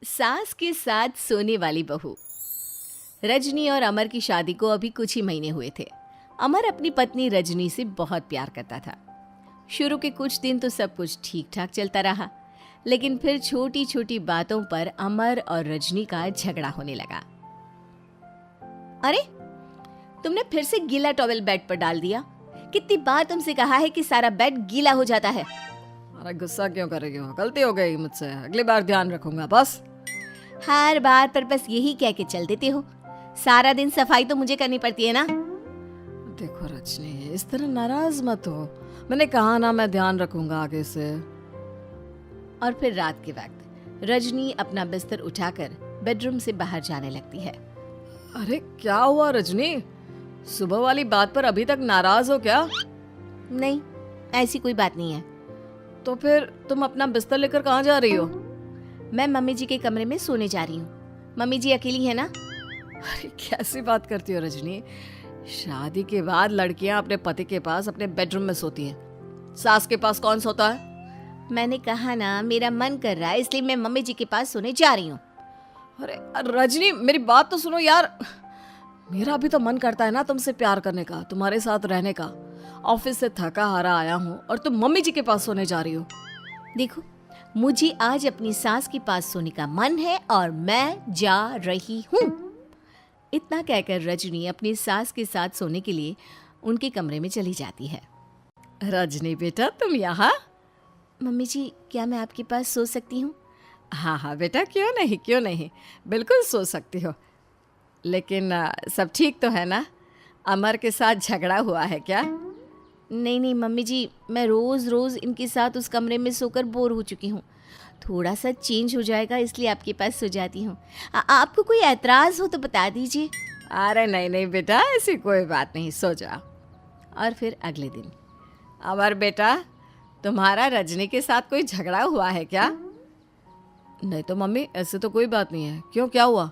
सास के साथ सोने वाली बहू। रजनी और अमर की शादी को अभी कुछ ही महीने हुए थे। अमर अपनी पत्नी रजनी से बहुत प्यार करता था। शुरू के कुछ दिन तो सब कुछ ठीक ठाक चलता रहा, लेकिन फिर छोटी छोटी बातों पर अमर और रजनी का झगड़ा होने लगा। अरे, तुमने फिर से गीला टॉवेल बेड पर डाल दिया। कितनी बार तुमसे कहा है कि सारा बेड गीला हो जाता है। अरे गुस्सा क्यों कर रही हो? गलती हो गई मुझसे, अगली बार ध्यान रखूंगा बस। हर बार पर बस यही कह के चल देते हो। सारा दिन सफाई तो मुझे करनी पड़ती है ना। देखो रजनी, इस तरह नाराज मत हो। मैंने कहा ना, मैं ध्यान रखूंगा आगे से। और फिर रात के वक्त रजनी अपना बिस्तर उठाकर बेडरूम से बाहर जाने लगती है। अरे क्या हुआ रजनी? सुबह वाली बात पर अभी तक नाराज हो क्या? नहीं, ऐसी कोई बात नहीं है। तो फिर तुम अपना बिस्तर लेकर कहाँ जा रही हो? मैं मम्मी जी के कमरे में सोने जा रही हूँ। मम्मी जी अकेली है ना। अरे कैसी बात करती हो रजनी? शादी के बाद लड़कियां अपने पति के पास अपने बेडरूम में सोती हैं। सास के पास कौन सोता है? मैंने कहा ना, मेरा मन कर रहा है इसलिए मैं मम्मी जी के पास सोने जा रही हूँ। अरे रजनी, मेरी बात तो सुनो यार। मेरा भी तो मन करता है ना तुमसे प्यार करने का, तुम्हारे साथ रहने का। ऑफिस से थका हारा आया हूँ और तुम मम्मी जी के पास सोने जा रही हो। देखो, मुझे आज अपनी सास के पास सोने का मन है और मैं जा रही हूँ। इतना कहकर रजनी अपनी सास के साथ सोने के लिए उनके कमरे में चली जाती है। रजनी बेटा, तुम यहाँ? मम्मी जी, क्या मैं आपके पास सो सकती हूँ? हाँ हाँ बेटा, क्यों नहीं क्यों नहीं, बिल्कुल सो सकती हो। लेकिन सब ठीक तो है ना? अमर के साथ झगड़ा हुआ है क्या? नहीं नहीं मम्मी जी, मैं रोज़ रोज़ इनके साथ उस कमरे में सोकर बोर हो चुकी हूँ। थोड़ा सा चेंज हो जाएगा इसलिए आपके पास सो जाती हूँ। आपको कोई ऐतराज़ हो तो बता दीजिए। अरे नहीं नहीं बेटा, ऐसी कोई बात नहीं, सो जाओ। और फिर अगले दिन। अमर बेटा, तुम्हारा रजनी के साथ कोई झगड़ा हुआ है क्या? नहीं तो मम्मी, ऐसे तो कोई बात नहीं है। क्यों, क्या हुआ?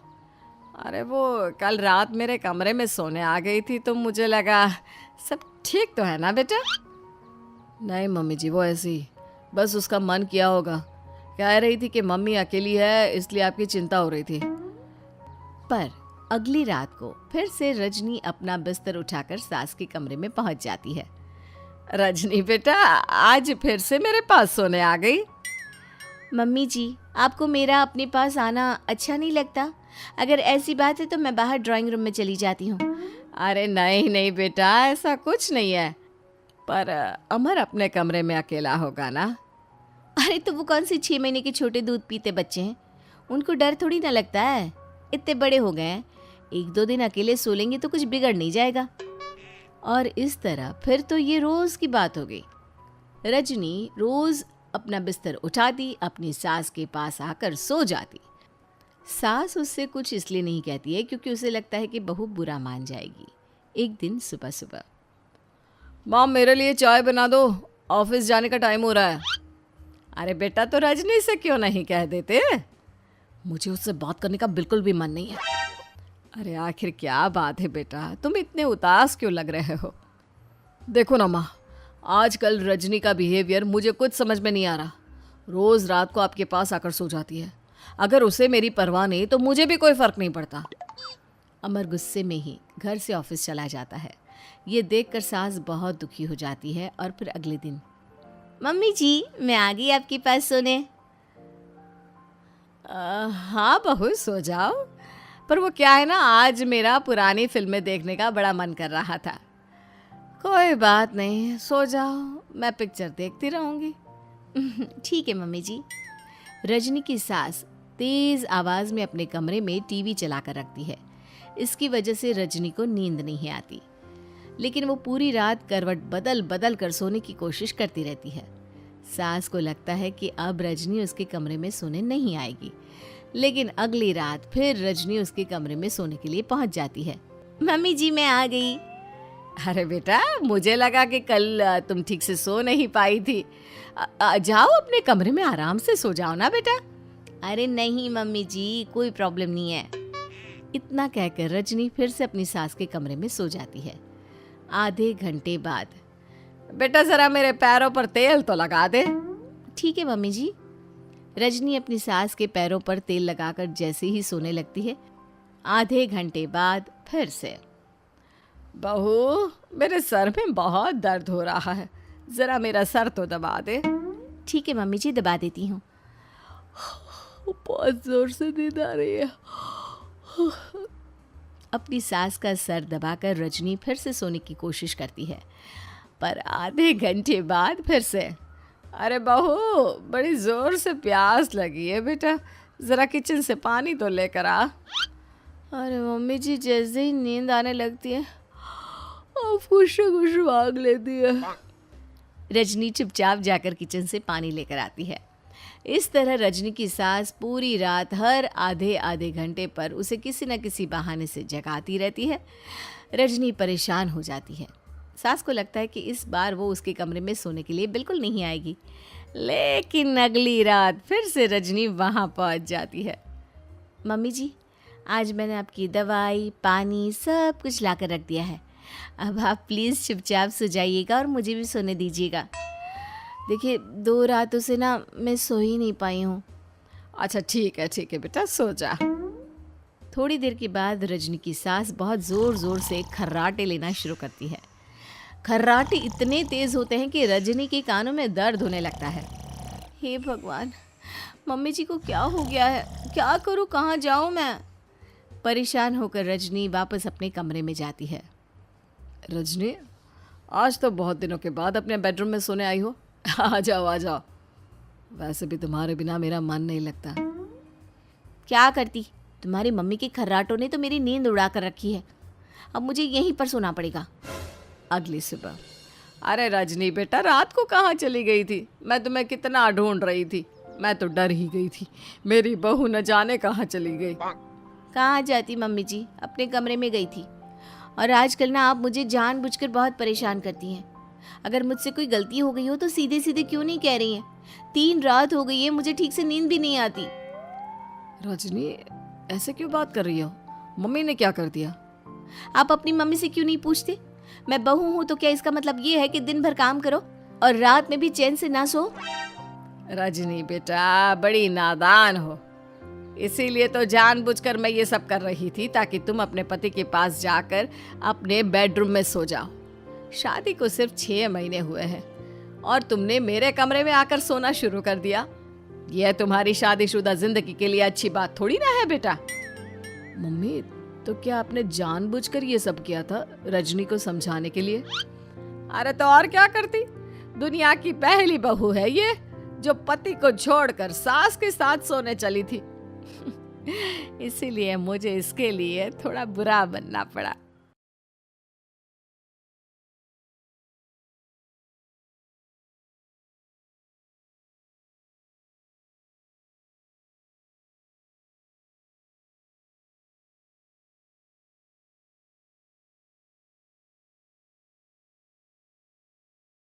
अरे वो कल रात मेरे कमरे में सोने आ गई थी तो मुझे लगा सब ठीक तो है ना बेटा? नहीं मम्मी जी, वो ऐसी बस उसका मन किया होगा। कह रही थी कि मम्मी अकेली है इसलिए आपकी चिंता हो रही थी। पर अगली रात को फिर से रजनी अपना बिस्तर उठाकर सास के कमरे में पहुंच जाती है। रजनी बेटा, आज फिर से मेरे पास सोने आ गई। मम्मी जी, आपको मेरा अपने पास आना अच्छा नहीं लगता? अगर ऐसी बात है तो मैं बाहर ड्राइंग रूम में चली जाती हूँ। अरे नहीं नहीं बेटा, ऐसा कुछ नहीं है। पर अमर अपने कमरे में अकेला होगा ना? अरे तो वो कौन से 6 महीने के छोटे दूध पीते बच्चे हैं, उनको डर थोड़ी ना लगता है। इतने बड़े हो गए हैं, 1-2 दिन अकेले सो लेंगे तो कुछ बिगड़ नहीं जाएगा। और इस तरह फिर तो ये रोज़ की बात हो गई। रजनी रोज़ अपना बिस्तर उठाती, अपनी सास के पास आकर सो जाती। सास उससे कुछ इसलिए नहीं कहती है क्योंकि उसे लगता है कि बहू बुरा मान जाएगी। एक दिन सुबह सुबह, माँ मेरे लिए चाय बना दो, ऑफिस जाने का टाइम हो रहा है। अरे बेटा, तो रजनी से क्यों नहीं कह देते? मुझे उससे बात करने का बिल्कुल भी मन नहीं है। अरे आखिर क्या बात है बेटा, तुम इतने उदास क्यों लग रहे हो? देखो ना माँ, आजकल रजनी का बिहेवियर मुझे कुछ समझ में नहीं आ रहा। रोज़ रात को आपके पास आकर सो जाती है। अगर उसे मेरी परवाह नहीं तो मुझे भी कोई फ़र्क नहीं पड़ता। अमर गुस्से में ही घर से ऑफिस चला जाता है। ये देखकर सास बहुत दुखी हो जाती है। और फिर अगले दिन, मम्मी जी, मैं आ गई आपके पास सोने। हाँ बहू, सो जाओ। पर वो क्या है ना, आज मेरा पुरानी फिल्में देखने का बड़ा मन कर रहा था। कोई बात नहीं, सो जाओ, मैं पिक्चर देखती रहूँगी। ठीक है मम्मी जी। रजनी की सास तेज आवाज में अपने कमरे में टीवी चलाकर रखती है। इसकी वजह से रजनी को नींद नहीं आती, लेकिन वो पूरी रात करवट बदल बदल कर सोने की कोशिश करती रहती है। सास को लगता है कि अब रजनी उसके कमरे में सोने नहीं आएगी, लेकिन अगली रात फिर रजनी उसके कमरे में सोने के लिए पहुंच जाती है। मम्मी जी, मैं आ गई। अरे बेटा, मुझे लगा कि कल तुम ठीक से सो नहीं पाई थी। जाओ अपने कमरे में आराम से सो जाओ ना बेटा। अरे नहीं मम्मी जी, कोई प्रॉब्लम नहीं है। इतना कहकर रजनी फिर से अपनी सास के कमरे में सो जाती है। आधे घंटे बाद, बेटा जरा मेरे पैरों पर तेल तो लगा दे। ठीक है मम्मी जी। रजनी अपनी सास के पैरों पर तेल लगाकर जैसे ही सोने लगती है, आधे घंटे बाद फिर से। बहू, मेरे सर में बहुत दर्द हो रहा है, जरा मेरा सर तो दबा दे। ठीक है मम्मी जी, दबा देती हूँ। बहुत जोर से नींद आ रही है। अपनी सास का सर दबाकर रजनी फिर से सोने की कोशिश करती है, पर आधे घंटे बाद फिर से। अरे बहू, बड़ी जोर से प्यास लगी है बेटा, जरा किचन से पानी तो लेकर आ। अरे मम्मी जी, जैसे ही नींद आने लगती है कुछ मांग लेती है। रजनी चुपचाप जाकर किचन से पानी लेकर आती है। इस तरह रजनी की सास पूरी रात हर आधे आधे घंटे पर उसे किसी न किसी बहाने से जगाती रहती है। रजनी परेशान हो जाती है। सास को लगता है कि इस बार वो उसके कमरे में सोने के लिए बिल्कुल नहीं आएगी, लेकिन अगली रात फिर से रजनी वहाँ पहुँच जाती है। मम्मी जी, आज मैंने आपकी दवाई, पानी सब कुछ लाकर रख दिया है। अब आप प्लीज़ चुपचाप सो जाइएगा और मुझे भी सोने दीजिएगा। देखिए, 2 रातों से ना मैं सो ही नहीं पाई हूँ। अच्छा ठीक है बेटा, सो जा। थोड़ी देर के बाद रजनी की सास बहुत ज़ोर ज़ोर से खर्राटे लेना शुरू करती है। खर्राटे इतने तेज़ होते हैं कि रजनी के कानों में दर्द होने लगता है। हे भगवान, मम्मी जी को क्या हो गया है? क्या करूँ, कहाँ जाऊँ मैं? परेशान होकर रजनी वापस अपने कमरे में जाती है। रजनी, आज तो बहुत दिनों के बाद अपने बेडरूम में सोने आई हो। आ जाओ। वैसे भी तुम्हारे बिना मेरा मन नहीं लगता। क्या करती, तुम्हारी मम्मी के खर्राटों ने तो मेरी नींद उड़ा कर रखी है। अब मुझे यहीं पर सोना पड़ेगा। अगली सुबह। अरे रजनी बेटा, रात को कहाँ चली गई थी? मैं तुम्हें कितना ढूंढ रही थी, मैं तो डर ही गई थी। मेरी बहू न जाने कहाँ चली गई। कहाँ जाती मम्मी जी, अपने कमरे में गई थी। और आजकल ना आप मुझे जानबूझकर बहुत परेशान करती हैं। अगर मुझसे कोई गलती हो गई हो तो सीधे सीधे क्यों नहीं कह रही हैं? 3 रात हो गई है, मुझे ठीक से नींद भी नहीं आती। रजनी, ऐसे क्यों बात कर रही हो? मम्मी ने क्या कर दिया? आप अपनी मम्मी से क्यों नहीं पूछते? मैं बहू हूँ तो क्या इसका मतलब ये है कि दिन भर काम करो और रात में भी चैन से ना सो? रजनी बेटा, बड़ी नादान हो। इसीलिए तो जानबूझकर मैं ये सब कर रही थी, ताकि तुम अपने पति के पास जाकर अपने बेडरूम में सो जाओ। शादी को सिर्फ 6 महीने हुए हैं और तुमने मेरे कमरे में आकर सोना शुरू कर दिया। यह तुम्हारी शादीशुदा जिंदगी के लिए अच्छी बात थोड़ी ना है बेटा। मम्मी, तो क्या आपने जानबूझकर ये सब किया था रजनी को समझाने के लिए? अरे तो और क्या करती? दुनिया की पहली बहू है ये, जो पति को छोड़कर सास के साथ सोने चली थी। इसीलिए मुझे इसके लिए थोड़ा बुरा बनना पड़ा।